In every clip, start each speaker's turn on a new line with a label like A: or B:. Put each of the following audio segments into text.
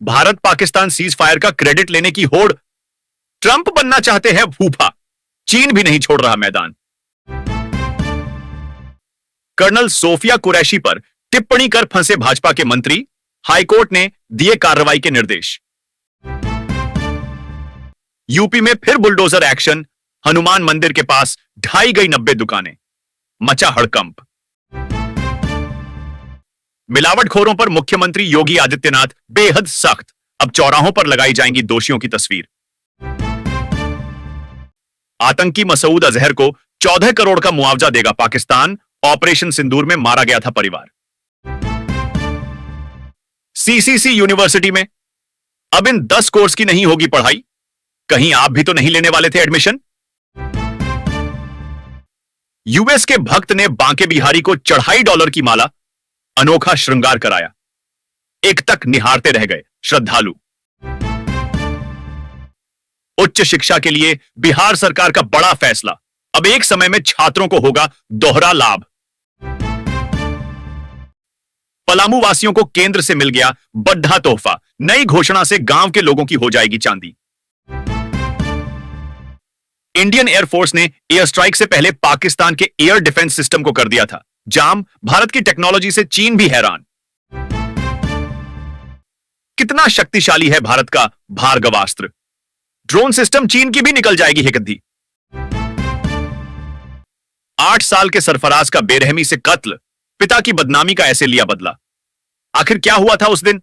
A: Bharat Pakistan cease fire का credit लेने की होड़। ट्रंप बनना चाहते हैं फूफा। चीन भी नहीं छोड़ रहा मैदान। कर्नल सोफिया कुरैशी पर टिप्पणी कर फंसे भाजपा के मंत्री, हाईकोर्ट ने दिए कार्रवाई के निर्देश। यूपी में फिर बुलडोजर एक्शन। हनुमान मंदिर के पास ढाई गई 90 दुकानें, मचा हड़कंप। मिलावटखोरों पर मुख्यमंत्री योगी आदित्यनाथ बेहद सख्त। अब चौराहों पर लगाई जाएंगी दोषियों की तस्वीर। आतंकी मसूद अजहर को 14 करोड़ का मुआवजा देगा पाकिस्तान। ऑपरेशन सिंदूर में मारा गया था परिवार। सीसीसी यूनिवर्सिटी में अब इन 10 कोर्स की नहीं होगी पढ़ाई। कहीं आप भी तो नहीं लेने वाले थे एडमिशन? यूएस के भक्त ने बांके बिहारी को चढ़ाई डॉलर की माला। अनोखा श्रृंगार कराया। एक तक निहारते रह गए श्रद्धालु। उच्च शिक्षा के लिए बिहार सरकार का बड़ा फैसला। अब एक समय में छात्रों को होगा दोहरा लाभ। पलामू वासियों को केंद्र से मिल गया बड़ा तोहफा। नई घोषणा से गांव के लोगों की हो जाएगी चांदी। इंडियन एयरफोर्स ने एयर स्ट्राइक से पहले पाकिस्तान के एयर डिफेंस सिस्टम को कर दिया था जाम। भारत की टेक्नोलॉजी से चीन भी हैरान। कितना शक्तिशाली है भारत का भार्गवास्त्र। ड्रोन सिस्टम चीन की भी निकल जाएगी हिकद्दी। 8 साल के सरफराज का बेरहमी से कत्ल। पिता की बदनामी का ऐसे लिया बदला। आखिर क्या हुआ था उस दिन?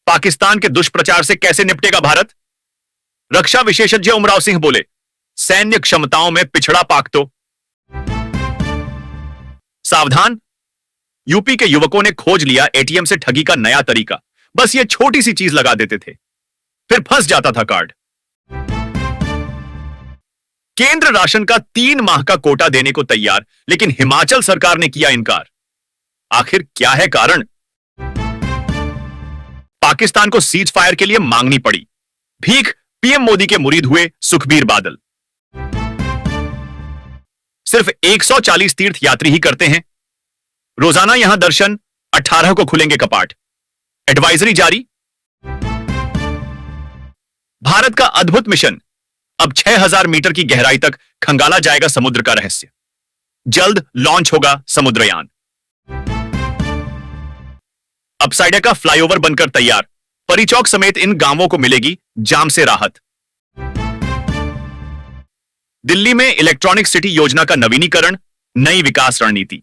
A: पाकिस्तान के दुष्प्रचार से कैसे निपटेगा भारत? रक्षा विशेषज्ञ उमराव सिंह बोले, सैन्य क्षमताओं में पिछड़ा पाक तो सावधान। यूपी के युवकों ने खोज लिया एटीएम से ठगी का नया तरीका। बस ये छोटी सी चीज लगा देते थे, फिर फंस जाता था कार्ड। केंद्र राशन का 3 माह का कोटा देने को तैयार, लेकिन हिमाचल सरकार ने किया इनकार। आखिर क्या है कारण? पाकिस्तान को सीज फायर के लिए मांगनी पड़ी भीख। पीएम मोदी के मुरीद हुए सुखबीर बादल। सिर्फ 140 तीर्थ यात्री ही करते हैं रोजाना यहां दर्शन। 18 को खुलेंगे कपाट। एडवाइजरी जारी। भारत का अद्भुत मिशन। अब 6000 मीटर की गहराई तक खंगाला जाएगा समुद्र का रहस्य। जल्द लॉन्च होगा समुद्रयान। अपसाइडा का फ्लाईओवर बनकर तैयार। परीचौक समेत इन गांवों को मिलेगी जाम से राहत। दिल्ली में इलेक्ट्रॉनिक सिटी योजना का नवीनीकरण। नई विकास रणनीति।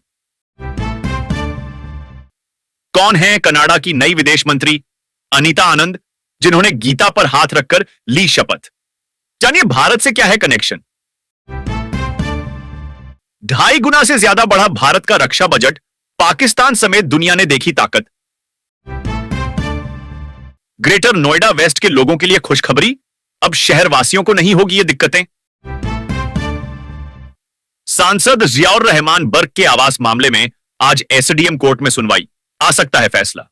A: कौन है कनाडा की नई विदेश मंत्री अनीता आनंद, जिन्होंने गीता पर हाथ रखकर ली शपथ? जानिए भारत से क्या है कनेक्शन। 2.5 गुना से ज्यादा बढ़ा भारत का रक्षा बजट। पाकिस्तान समेत दुनिया ने देखी ताकत। ग्रेटर नोएडा वेस्ट के लोगों के लिए खुशखबरी। अब शहरवासियों को नहीं होगी ये दिक्कतें। सांसद जियाउर रहमान बर्क के आवास मामले में आज एसडीएम कोर्ट में सुनवाई। आ सकता है फैसला।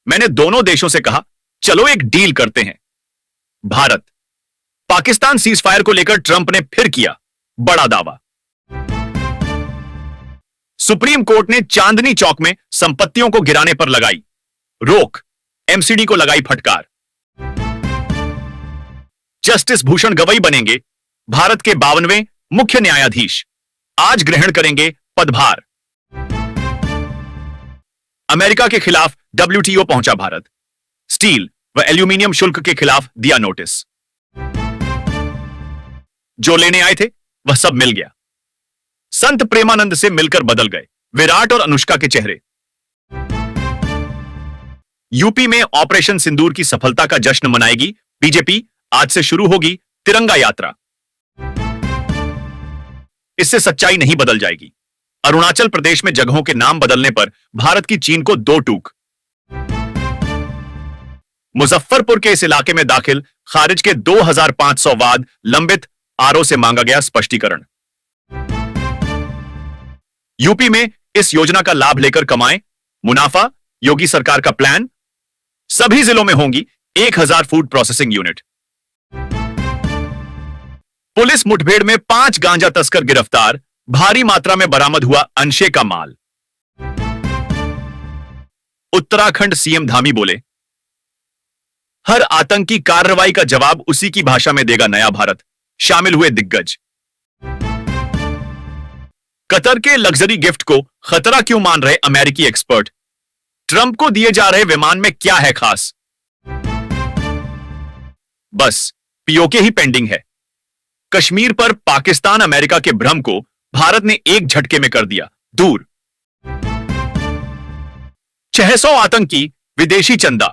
A: मैंने दोनों देशों से कहा, चलो एक डील करते हैं। भारत पाकिस्तान सीज फायर को लेकर ट्रंप ने फिर किया बड़ा दावा। सुप्रीम कोर्ट ने चांदनी चौक में संपत्तियों को गिराने पर लगाई रोक। एमसीडी को लगाई फटकार। जस्टिस भूषण गवई बनेंगे भारत के 52वें मुख्य न्यायाधीश। आज ग्रहण करेंगे पदभार। अमेरिका के खिलाफ डब्ल्यूटीओ पहुंचा भारत। स्टील व एल्यूमिनियम शुल्क के खिलाफ दिया नोटिस। जो लेने आए थे वह सब मिल गया। संत प्रेमानंद से मिलकर बदल गए विराट और अनुष्का के चेहरे। यूपी में ऑपरेशन सिंदूर की सफलता का जश्न मनाएगी बीजेपी। आज से शुरू होगी तिरंगा यात्रा। इससे सच्चाई नहीं बदल जाएगी। अरुणाचल प्रदेश में जगहों के नाम बदलने पर भारत की चीन को 2 टूक। मुजफ्फरपुर के इस इलाके में दाखिल खारिज के 2500 वाद लंबित। आरओ से मांगा गया स्पष्टीकरण। यूपी में इस योजना का लाभ लेकर कमाएं मुनाफा। योगी सरकार का प्लान। सभी जिलों में होंगी 1000 फूड प्रोसेसिंग यूनिट। पुलिस मुठभेड़ में 5 गांजा तस्कर गिरफ्तार। भारी मात्रा में बरामद हुआ अंशे का माल। उत्तराखंड सीएम धामी बोले, हर आतंकी कार्रवाई का जवाब उसी की भाषा में देगा नया भारत। शामिल हुए दिग्गज। कतर के लग्जरी गिफ्ट को खतरा क्यों मान रहे अमेरिकी एक्सपर्ट? ट्रंप को दिए जा रहे विमान में क्या है खास? बस पीओके ही पेंडिंग है। कश्मीर पर पाकिस्तान अमेरिका के भ्रम को भारत ने एक झटके में कर दिया दूर। 600 आतंकी, विदेशी चंदा।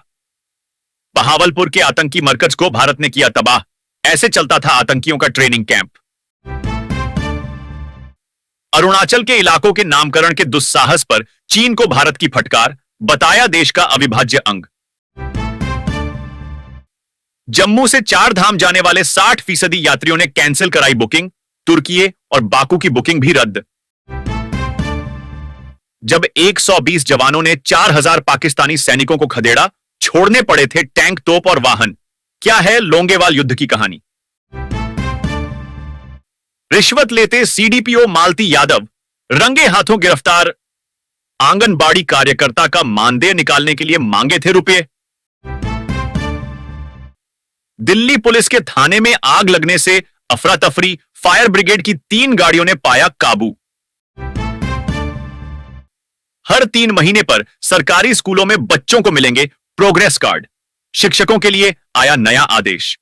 A: बहावलपुर के आतंकी मरकज को भारत ने किया तबाह। ऐसे चलता था आतंकियों का ट्रेनिंग कैंप। अरुणाचल के इलाकों के नामकरण के दुस्साहस पर चीन को भारत की फटकार, बताया देश का अविभाज्य अंग। जम्मू से 4 धाम जाने वाले 60% यात्रियों ने कैंसिल कराई बुकिंग। तुर्की और बाकू की बुकिंग भी रद्द। जब 120 जवानों ने 4000 पाकिस्तानी सैनिकों को खदेड़ा, छोड़ने पड़े थे टैंक, तोप और वाहन। क्या है लोंगेवाल युद्ध की कहानी? रिश्वत लेते सीडीपीओ मालती यादव रंगे हाथों गिरफ्तार। आंगनबाड़ी कार्यकर्ता का मानदेय निकालने के लिए मांगे थे रुपए। दिल्ली पुलिस के थाने में आग लगने से अफरा तफरी। फायर ब्रिगेड की 3 गाड़ियों ने पाया काबू। हर 3 महीने पर सरकारी स्कूलों में बच्चों को मिलेंगे प्रोग्रेस कार्ड। शिक्षकों के लिए आया नया आदेश।